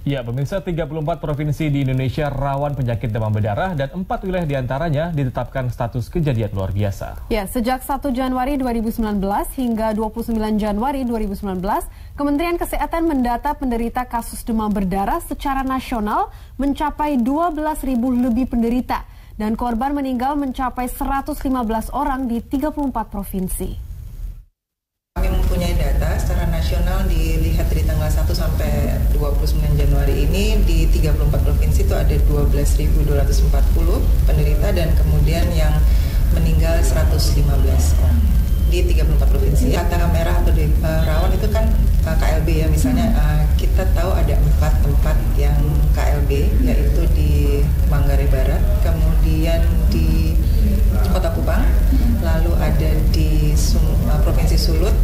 Ya, pemirsa, 34 provinsi di Indonesia rawan penyakit demam berdarah dan 4 wilayah diantaranya ditetapkan status kejadian luar biasa. Ya, sejak 1 Januari 2019 hingga 29 Januari 2019, Kementerian Kesehatan mendata penderita kasus demam berdarah secara nasional mencapai 12.000 lebih penderita dan korban meninggal mencapai 115 orang di 34 provinsi. Kami mempunyai data secara nasional dilihat dari tanggal 1 sampai 29 Januari ini di 34 provinsi itu ada 12.240 penderita dan kemudian yang meninggal 115 orang di 34 provinsi. Kata merah atau di rawan itu kan KLB ya, misalnya kita tahu ada 4 tempat yang KLB, yaitu di Manggarai Barat, kemudian di Kota Kupang, lalu ada di Provinsi Sulut.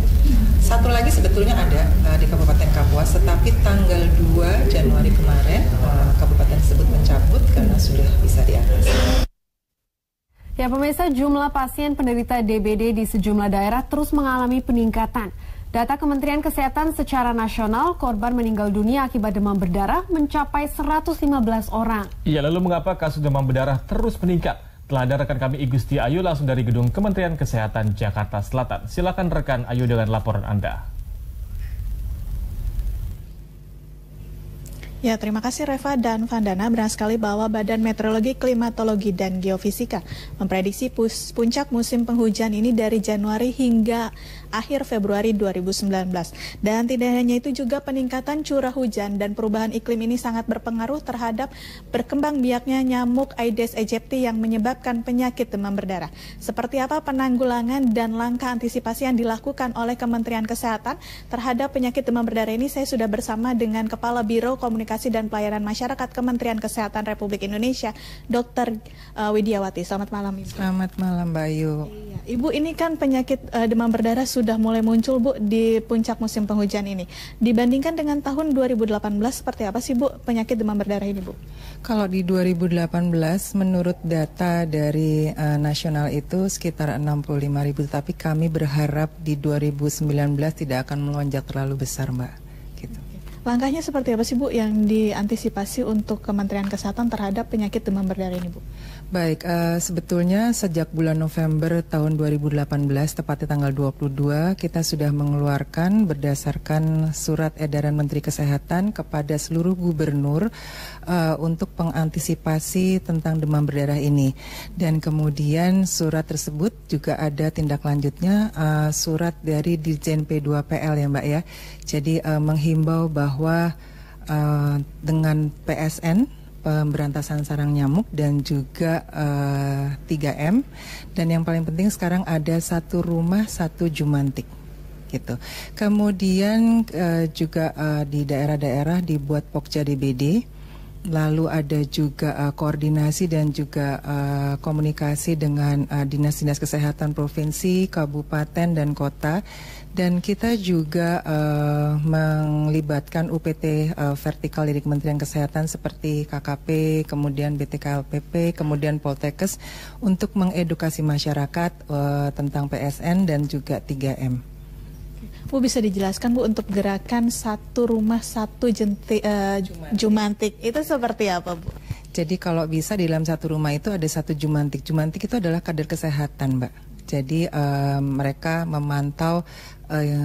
Satu lagi sebetulnya ada di Kabupaten Kapuas, tetapi tanggal 2 Januari kemarin kabupaten tersebut mencabut karena sudah bisa diatasi. Ya, pemirsa, jumlah pasien penderita DBD di sejumlah daerah terus mengalami peningkatan. Data Kementerian Kesehatan secara nasional, korban meninggal dunia akibat demam berdarah mencapai 115 orang. Ya, lalu mengapa kasus demam berdarah terus meningkat? Telah ada rekan kami Igusti Ayu langsung dari Gedung Kementerian Kesehatan Jakarta Selatan. Silakan rekan Ayu dengan laporan Anda. Ya, terima kasih Reva dan Vandana. Benar sekali bahwa Badan Meteorologi, Klimatologi, dan Geofisika memprediksi puncak musim penghujan ini dari Januari hingga akhir Februari 2019. Dan tidak hanya itu, juga peningkatan curah hujan dan perubahan iklim ini sangat berpengaruh terhadap berkembang biaknya nyamuk Aedes aegypti yang menyebabkan penyakit demam berdarah. Seperti apa penanggulangan dan langkah antisipasi yang dilakukan oleh Kementerian Kesehatan terhadap penyakit demam berdarah ini, saya sudah bersama dengan Kepala Biro Komunikasi dan Pelayanan Masyarakat Kementerian Kesehatan Republik Indonesia, Dr. Widiawati. Selamat malam, Ibu. Selamat malam, Mbak Ayu. Iya, Ibu, ini kan penyakit demam berdarah sudah mulai muncul, Bu, di puncak musim penghujan ini. Dibandingkan dengan tahun 2018, seperti apa sih, Bu, penyakit demam berdarah ini, Bu? Kalau di 2018, menurut data dari nasional itu sekitar 65.000, tapi kami berharap di 2019 tidak akan melonjak terlalu besar, Mbak. Langkahnya seperti apa sih, Bu, yang diantisipasi untuk Kementerian Kesehatan terhadap penyakit demam berdarah ini, Bu? Baik, sebetulnya sejak bulan November tahun 2018, tepatnya tanggal 22, kita sudah mengeluarkan berdasarkan surat edaran Menteri Kesehatan kepada seluruh gubernur untuk mengantisipasi tentang demam berdarah ini. Dan kemudian surat tersebut juga ada tindak lanjutnya, surat dari Dirjen P2PL ya, Mbak ya. Jadi menghimbau bahwa dengan PSN, pemberantasan sarang nyamuk, dan juga 3M, dan yang paling penting sekarang ada 1 rumah 1 jumantik gitu. Kemudian juga di daerah-daerah dibuat Pokja DBD. Lalu ada juga koordinasi dan juga komunikasi dengan dinas-dinas kesehatan provinsi, kabupaten, dan kota. Dan kita juga melibatkan UPT vertikal dari Kementerian Kesehatan seperti KKP, kemudian BTKLPP, kemudian Poltekkes untuk mengedukasi masyarakat tentang PSN dan juga 3M. Bu, bisa dijelaskan, Bu, untuk gerakan 1 rumah 1 jumantik itu seperti apa, Bu? Jadi kalau bisa di dalam 1 rumah itu ada 1 jumantik. Jumantik itu adalah kader kesehatan, Mbak. Jadi mereka memantau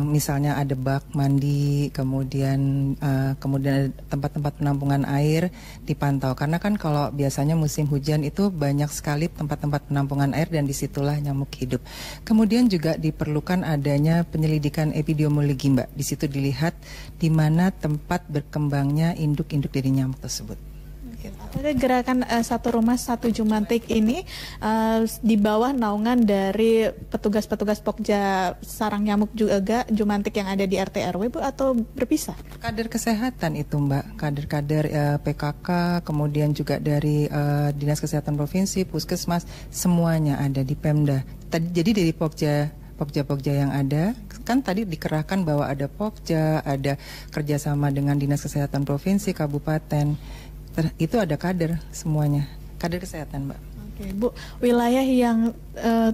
misalnya ada bak mandi, kemudian ada tempat-tempat penampungan air dipantau. Karena kan kalau biasanya musim hujan itu banyak sekali tempat-tempat penampungan air dan disitulah nyamuk hidup. Kemudian juga diperlukan adanya penyelidikan epidemiologi, Mbak. Di situ dilihat di mana tempat berkembangnya induk-induk dari nyamuk tersebut. Apakah gerakan 1 rumah 1 jumantik ini di bawah naungan dari petugas-petugas Pokja sarang nyamuk juga jumantik yang ada di RT RW, Bu, atau berpisah? Kader kesehatan itu, Mbak, kader-kader PKK, kemudian juga dari Dinas Kesehatan Provinsi, Puskesmas, semuanya ada di Pemda. Jadi dari Pokja yang ada, kan tadi dikerahkan bahwa ada Pokja, ada kerjasama dengan Dinas Kesehatan Provinsi, Kabupaten. Itu ada kader semuanya, kader kesehatan, Mbak. Oke, Bu, wilayah yang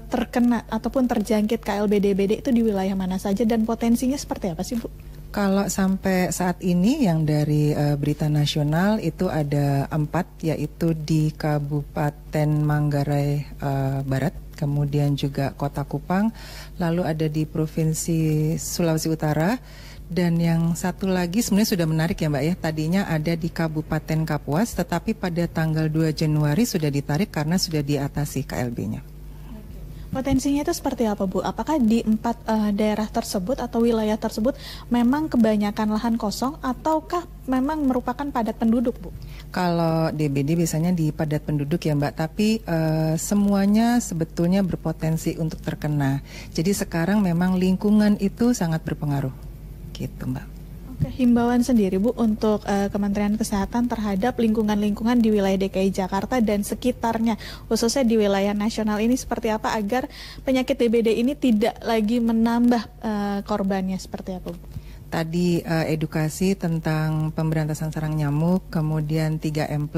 terkena ataupun terjangkit KLB DBD itu di wilayah mana saja dan potensinya seperti apa sih, Bu? Kalau sampai saat ini yang dari berita nasional itu ada 4, yaitu di Kabupaten Manggarai Barat, kemudian juga Kota Kupang, lalu ada di Provinsi Sulawesi Utara, dan yang satu lagi sebenarnya sudah menarik ya Mbak ya, tadinya ada di Kabupaten Kapuas, tetapi pada tanggal 2 Januari sudah ditarik karena sudah diatasi KLB-nya. Potensinya itu seperti apa Bu? Apakah di 4 daerah tersebut atau wilayah tersebut memang kebanyakan lahan kosong ataukah memang merupakan padat penduduk Bu? Kalau DBD biasanya di padat penduduk ya Mbak, tapi semuanya sebetulnya berpotensi untuk terkena. Jadi sekarang memang lingkungan itu sangat berpengaruh, gitu Mbak. Oke, himbauan sendiri Bu untuk Kementerian Kesehatan terhadap lingkungan-lingkungan di wilayah DKI Jakarta dan sekitarnya, khususnya di wilayah nasional ini seperti apa agar penyakit DBD ini tidak lagi menambah korbannya, seperti apa Bu? Tadi edukasi tentang pemberantasan sarang nyamuk, kemudian 3M+,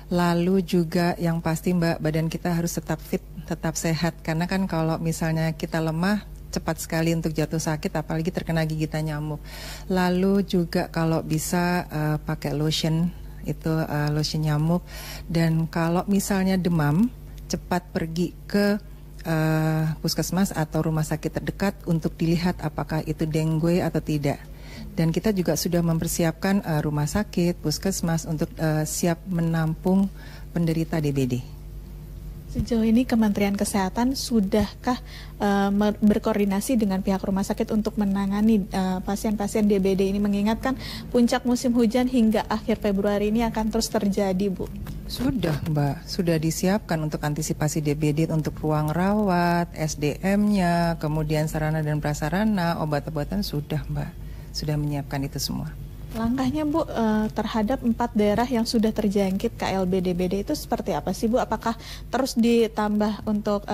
lalu juga yang pasti Mbak, badan kita harus tetap fit, tetap sehat, karena kan kalau misalnya kita lemah, cepat sekali untuk jatuh sakit, apalagi terkena gigitan nyamuk. Lalu juga kalau bisa pakai lotion, itu lotion nyamuk. Dan kalau misalnya demam, cepat pergi ke puskesmas atau rumah sakit terdekat untuk dilihat apakah itu dengue atau tidak. Dan kita juga sudah mempersiapkan rumah sakit, puskesmas untuk siap menampung penderita DBD. Sejauh ini Kementerian Kesehatan sudahkah berkoordinasi dengan pihak rumah sakit untuk menangani pasien-pasien DBD ini, mengingatkan puncak musim hujan hingga akhir Februari ini akan terus terjadi Bu? Sudah Mbak, sudah disiapkan untuk antisipasi DBD, untuk ruang rawat, SDM-nya, kemudian sarana dan prasarana, obat-obatan sudah Mbak, sudah menyiapkan itu semua. Langkahnya Bu terhadap 4 daerah yang sudah terjangkit KLB DBD itu seperti apa sih Bu? Apakah terus ditambah untuk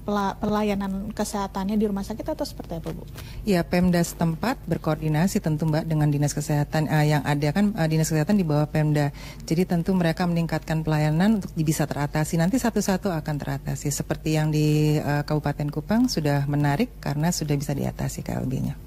pelayanan kesehatannya di rumah sakit atau seperti apa Bu? Ya, Pemda setempat berkoordinasi tentu Mbak dengan Dinas Kesehatan yang ada kan, Dinas Kesehatan di bawah Pemda. Jadi tentu mereka meningkatkan pelayanan untuk bisa teratasi. Nanti satu-satu akan teratasi. Seperti yang di Kabupaten Kupang sudah menarik karena sudah bisa diatasi KLB-nya.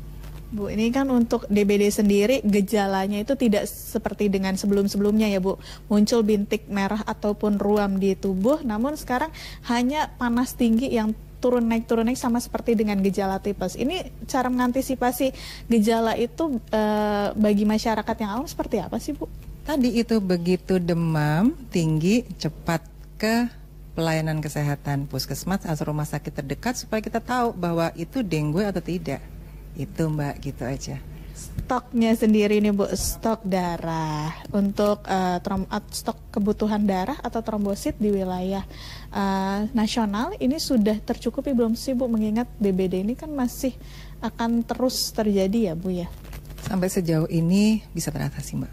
Bu, ini kan untuk DBD sendiri gejalanya itu tidak seperti dengan sebelum-sebelumnya ya Bu. Muncul bintik merah ataupun ruam di tubuh, namun sekarang hanya panas tinggi yang turun naik sama seperti dengan gejala tipes. Ini cara mengantisipasi gejala itu bagi masyarakat yang awam seperti apa sih Bu? Tadi itu begitu demam tinggi cepat ke pelayanan kesehatan puskesmas atau rumah sakit terdekat supaya kita tahu bahwa itu dengue atau tidak. Itu Mbak, gitu aja. Stoknya sendiri nih Bu, stok darah untuk stok kebutuhan darah atau trombosit di wilayah nasional ini sudah tercukupi belum sih Bu, mengingat DBD ini kan masih akan terus terjadi ya Bu ya? Sampai sejauh ini bisa teratasi Mbak.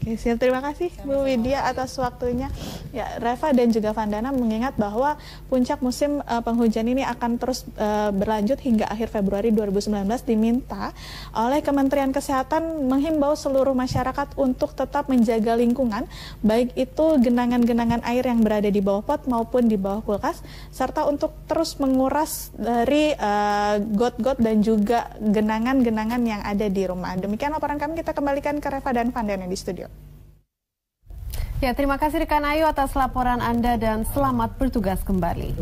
Oke, siap, terima kasih Bu Widya atas waktunya. Ya, Reva dan juga Vandana mengingat bahwa puncak musim penghujan ini akan terus berlanjut hingga akhir Februari 2019. Diminta oleh Kementerian Kesehatan menghimbau seluruh masyarakat untuk tetap menjaga lingkungan, baik itu genangan-genangan air yang berada di bawah pot maupun di bawah kulkas, serta untuk terus menguras dari got-got dan juga genangan-genangan yang ada di rumah. Demikian laporan kami, kita kembalikan ke Reva dan Vandana di studio. Ya, terima kasih rekan Ayu atas laporan Anda dan selamat bertugas kembali.